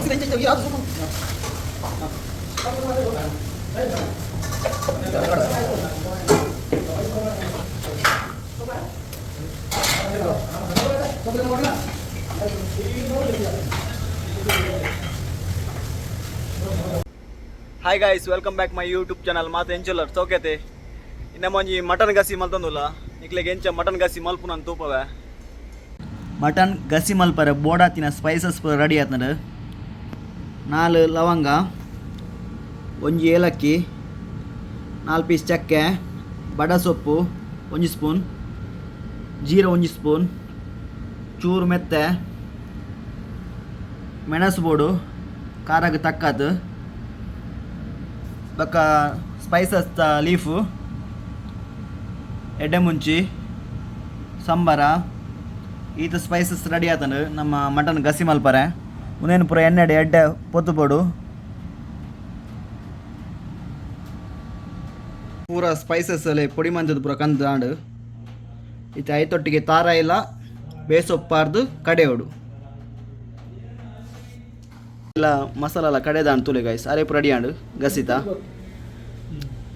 Hi guys, welcome back my YouTube channel. ಮಾತು ಎಂಚುಲರ್ ಸೌಖ್ಯತೆ ಇನ್ನ ಮಂಜಿ mutton ಗಸಿ ಮಲ್ತಂದುಲ್ಲ ನಿಕ್ಲೆಗೆ ಎಂಚ ಮಟನ್ ಗಸಿ ಮಲ್ಪು ನಾನು ತೂಪವೆ ಮಟನ್ ಗಸಿ ಮಲ್ಪರೆ ಬೋಡಾತಿನ ಸ್ಪೈಸಸ್ ರೆಡಿ ಆತಂಡು 4 ಲವಂಗ, 1 ಏಲಕ್ಕಿ, 4 ಪೀಸ್ ಚಕ್ಕೆ, ಬಡ ಸೊಪ್ಪು 1 ಸ್ಪೂನ್, ಜೀರ 1 ಸ್ಪೂನ್, ಚೂರು ಮೆತ್ತೆ, ಮೆಣಸು ಬೋಡು ಖಾರಕ್ಕೆ ತಕ್ಕದು ಬಕ್ಕ ಸ್ಪೈಸಸ್ ಲೀಫು, ಎಡ್ಡೆ ಮುಂಚಿ, ಸಂಬಾರ ಈತ ಸ್ಪೈಸಸ್ ರೆಡಿ ಆತಂಡು ನಮ್ಮ ಮಟನ್ ಗಸಿ ಮಲ್ಪರೆ. ಉನೇನು ಪೂರ ಎಣ್ಣೆಡೆ ಎಡ್ಡೆ ಪೊತ್ತು ಬೋಡು ಪೂರ ಸ್ಪೈಸಸ್ ಅಲ್ಲಿ ಪೊಡಿ ಮಂಜದ ಪೂರ ಕಂದಾಂಡು ಈತ ಐತೊಟ್ಟಿಗೆ ತಾರ ಇಲ್ಲ ಬೇಸೊಪ್ಪಾರ್ದು ಕಡೆಯೋಡು ಎಲ್ಲ ಮಸಾಲ ಎಲ್ಲ ಕಡೆದಾಂಡು ತುಲೆ ಗೈಸ್ ಅರೇಪು ರೆಡಿ ಆಂಡು ಗಸಿತ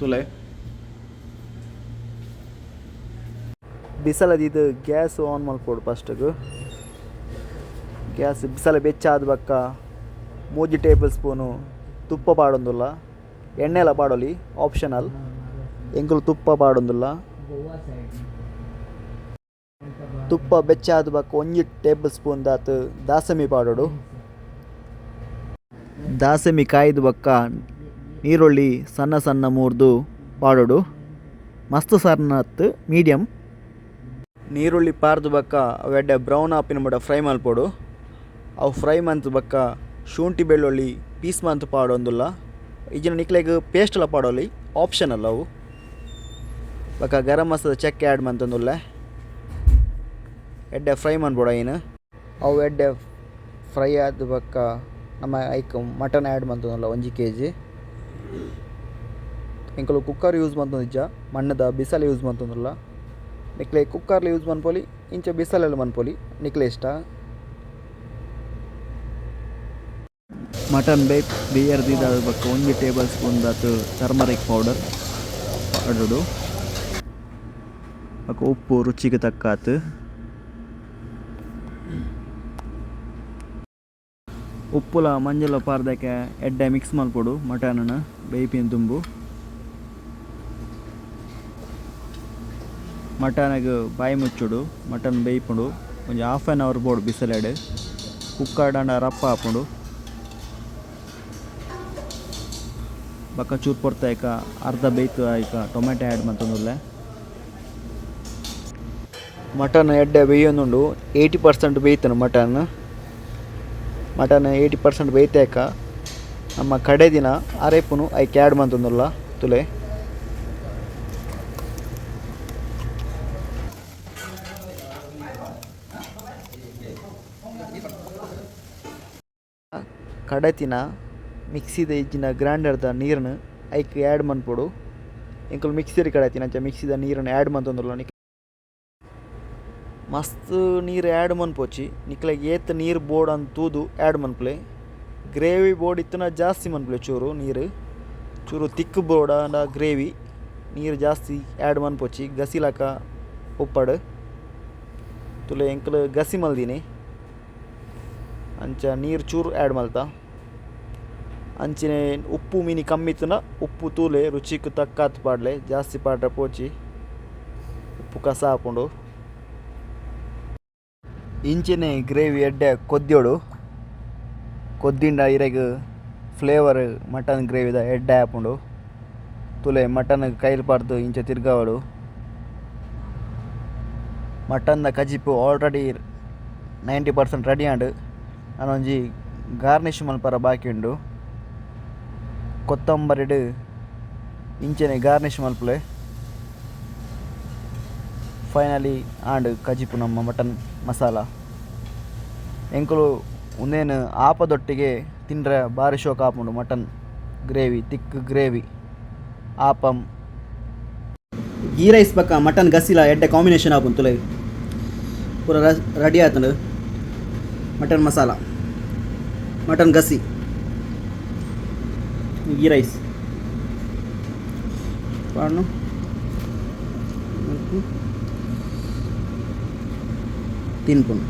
ತುಲೆ ಬಿಸಲದ ಇದು ಗ್ಯಾಸ್ ಆನ್ ಮಲ್ಪೋಡು ಫಸ್ಟಿಗೆ. ಗ್ಯಾಸ್ ಬಿಸಲ ಬೆಚ್ಚಾದ ಬಕ್ಕ 3 ಟೇಬಲ್ ಸ್ಪೂನು ತುಪ್ಪ ಪಾಡೊಂದುಲ್ಲ, ಎಣ್ಣೆ ಎಲ್ಲ ಪಾಡೋಲಿ ಆಪ್ಷನಲ್, ಎಂಕುಲು ತುಪ್ಪ ಪಾಡೊಂದುಲ್ಲ. ತುಪ್ಪ ಬೆಚ್ಚಾದ ಬಕ್ಕ 1 ಟೇಬಲ್ ಸ್ಪೂನ್ ದಾತು ದಾಸಮಿ ಪಾಡೋಡು. ದಾಸಮಿ ಕಾಯ್ದು ಬಕ್ಕ ನೀರುಳ್ಳಿ ಸಣ್ಣ ಸಣ್ಣ ಮೂರ್ದು ಪಾಡೋಡು, ಮಸ್ತ್ ಸಣ್ಣತ್ತು ಮೀಡಿಯಮ್. ನೀರುಳ್ಳಿ ಪಾರ್ದು ಬಕ್ಕ ಅವೆಡ್ಡೆ ಬ್ರೌನ್ ಆಪಿನ ಬಡ ಫ್ರೈ ಮಲ್ಪೋಡು. ಅವು ಫ್ರೈ ಮಂತ್ ಬಕ್ಕ ಶುಂಠಿ ಬೆಳ್ಳುಳ್ಳಿ ಪೀಸ್ ಮಂತ್ ಪಾಡೊಂದುಲ್ಲ, ಈಜಿನ ನಿಕ್ಲೆಗ್ ಪೇಸ್ಟ್ ಎಲ್ಲ ಪಾಡೋಲಿ ಆಪ್ಷನಲ್. ಅವು ಬಕ್ಕ ಗರಂ ಮಸಾಲ ಚಕ್ಕೆ ಆ್ಯಡ್ ಮಂತಂದುಲ್ಲ, ಎಡ್ಡೆ ಫ್ರೈ ಮನ್ಬೋಡ ಏನು. ಅವು ಎಡ್ಡೆ ಫ್ರೈ ಆದ ಬಕ್ಕ ನಮ್ಮ ಐಕ್ ಮಟನ್ ಆ್ಯಡ್ ಮಂತಂದುಲ್ಲ 1 kg. ಎಂಕಲು ಕುಕ್ಕರ್ ಯೂಸ್ ಮಂತ ನಿಜ, ಮಣ್ಣದ ಬಿಸಲು ಯೂಸ್ ಮಂತಂದುಲ್ಲ. ನಿಕ್ಲೆ ಕುಕ್ಕರ್ಲಿ ಯೂಸ್ ಮನ್ಪೋಲಿ, ಇಂಚ ಬಿಸಲೆಲ್ಲ ಮನ್ಪೋಲಿ ನಿಕ್ಲೆ ಇಷ್ಟ. ಮಟನ್ ಬೇಯರ್ದಿದ ಬಕ್ಕ 1 ಟೇಬಲ್ ಸ್ಪೂನ್ ದಾತು ಟರ್ಮರಿಕ್ ಪೌಡರ್ ಪಾಡೋಡು, ಬಕ್ಕ ಉಪ್ಪು ರುಚಿಗೆ ತಕ್ಕಾತು. ಉಪ್ಪುಲ ಮಂಜಲ ಪಾರ್ದಕ್ಕೆ ಎಡ್ಡೆ ಮಿಕ್ಸ್ ಮಲ್ಪೋಡು ಮಟನನ್ನು ಬೇಯ್ಪಿನ ತುಂಬು. ಮಟನಿಗೆ ಬಾಯಿ ಮುಚ್ಚೋಡು, ಮಟನ್ ಬೇಯ್ಪುಂಡು ಒಂದು ½ an hour ಬೋಡು ಬಿಸಿಲೆಡೆ. ಕುಕ್ಕರ್ ದಂಡ ರಪ್ಪ ಹಾಕೊಂಡು ಬಕ್ಕ ಚೂರು ಪೊರ್ತಾಯ್ಕ ಅರ್ಧ ಬೇಯ್ತು ಆಯ್ಕ ಟೊಮೆಟೊ ಆ್ಯಡ್ ಮಾಡ್ತಂದುಲ್ಲೆ. ಮಟನ್ ಎಡ್ಡೆ ಬೇಯೊಂದುಂಡು 80% ಬೇಯ್ತಾನು ಮಟನ್ 80% ಬೇಯ್ತಾಕ ನಮ್ಮ ಕಡೆ ದಿನ ಅರೆಪುನು ಐಕೆ ಆ್ಯಡ್ ಮಾಡ್ತಂದುಲ್ಲ ತುಲೆ. ಕಡತಿನ ಮಿಕ್ಸಿದ ಇಜ್ಜಿನ ಗ್ರೈಂಡರ್ದ ನೀರನ್ನು ಐಕ್ ಆ್ಯಡ್ ಮನ್ಪೋಡು. ಎಂಕಲು ಮಿಕ್ಸಿರಿ ಕಡತಿನ ಅಂಚ ಮಿಕ್ಸಿದ ನೀರನ್ನು ಆ್ಯಡ್ ಮಂತಂದುಲ್ಲ. ಮಸ್ತ್ ನೀರು ಆ್ಯಡ್ ಮನ್ಪೋಚಿ ನಿಕ್ಲೆಗೆ ಏತ್ ನೀರು ಬೋರ್ಡ್ ಅಂತ ತೂದು ಆ್ಯಡ್ ಮನ್ಪಲೆ. ಗ್ರೇವಿ ಬೋರ್ಡ್ ಇತ್ತನ ಜಾಸ್ತಿ ಮನ್ಪಲೆ, ಚೂರು ನೀರು ಚೂರು ತಿಕ್ ಬೋರ್ಡ ಅಂಡ ಗ್ರೇವಿ ನೀರು ಜಾಸ್ತಿ ಆ್ಯಡ್ ಮನ್ಪೋಚಿ. ಗಸಿಲಾಕ ಉಪ್ಪಡು ತುಲೆ ಎಂಕಲು ಗಸಿ ಮಲ್ದೀನಿ ಅಂಚ ನೀರು ಚೂರು ಆ್ಯಡ್ ಮಲ್ತ. ಅಂಚಿನ ಉಪ್ಪು ಮೀನಿ ಕಮ್ಮಿತ್ತನ ಉಪ್ಪು ತೂಲೆ ರುಚಿಗೆ ತಕ್ಕಾತ್ ಪಾಡ್ಲೆ, ಜಾಸ್ತಿ ಪಾಡ್ರೆ ಪೋಚಿ ಉಪ್ಪು ಕಸ ಹಾಕೊಂಡು. ಇಂಚಿನ ಗ್ರೇವಿ ಎಡ್ಡೆ ಕೊದ್ಯೋಡು, ಕೊದ್ದಿಂಡ ಇರೆಗ್ ಫ್ಲೇವರ್ ಮಟನ್ ಗ್ರೇವಿದ ಎಡ್ಡೆ ಹಾಕೊಂಡು ತುಲೆ ಮಟನ್ ಕೈಲಿ ಪಾಡ್ದು ಇಂಚ ತಿರ್ಗಾವಡು. ಮಟನ್ನ ಕಜಿಪು ಆಲ್ರೆಡಿ 90% ರೆಡಿ ಆಂಡು. ನಾನೊಂಜಿ ಗಾರ್ನಿಷ್ ಮಲ್ಪರ ಬಾಕಿ ಉಂಡು, ಕೊತ್ತಂಬರಿಡು ಇಂಚನೆ ಗಾರ್ನಿಷ್ ಮಲ್ಪಲೆ. ಫೈನಲಿ ಆಂಡ್ ಕಜಿಪು ನಮ್ಮ ಮಟನ್ ಮಸಾಲ. ಎಂಕುಲು ಒಂದೇನು ಆಪದೊಟ್ಟಿಗೆ ತಿಂದರೆ ಭಾರಿ ಶೋಕ ಆಪುಂಡು. ಮಟನ್ ಗ್ರೇವಿ ತಿಕ್ ಗ್ರೇವಿ ಆಪಂ ಗೀ ರೈಸ್ ಪಕ್ಕ ಮಟನ್ ಗಸಿಲ ಎಡ್ಡೆ ಕಾಂಬಿನೇಷನ್ ಆಪುಂಡು ತುಲೆ. ಪೂರ ರೆಡಿ ಆತಂಡು ಮಟನ್ ಮಸಾಲ ಮಟನ್ ಗಸಿ ಗೀ ರೈಸ್ ಪಾನು ತಿನ್ಪುನು